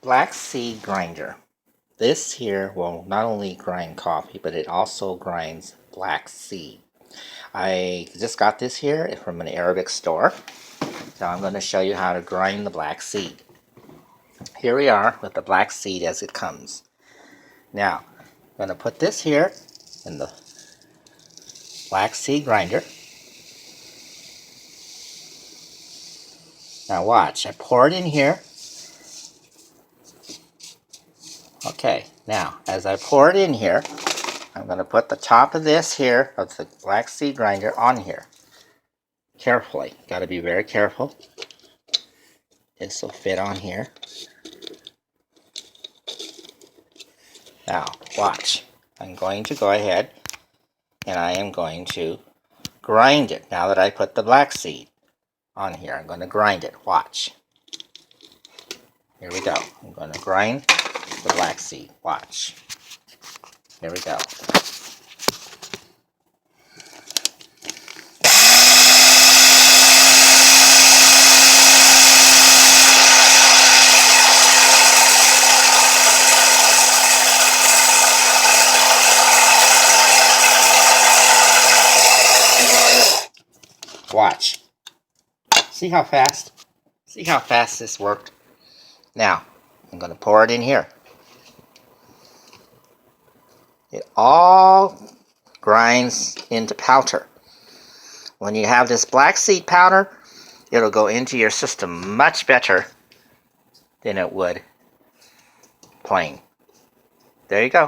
Black seed grinder. This here will not only grind coffee, but it also grinds black seed. I just got this here from an Arabic store. So I'm going to show you how to grind the black seed. Here we are with the black seed as it comes. Now, I'm going to put this here in the black seed grinder. Now watch, I pour it in here. Okay, now as I pour it in here, I'm going to put the top of this here, of the black seed grinder, on here. Carefully, got to be very careful. This will fit on here. Now, watch. I'm going to go ahead and I am going to grind it. Now that I put the black seed on here, I'm going to grind it. Watch. Here we go. I'm going to grind the black seed. Watch. Here we go. Watch. See how fast? See how fast this worked? Now, I'm going to pour it in here. It all grinds into powder. When you have this black seed powder, it'll go into your system much better than it would plain. There you go.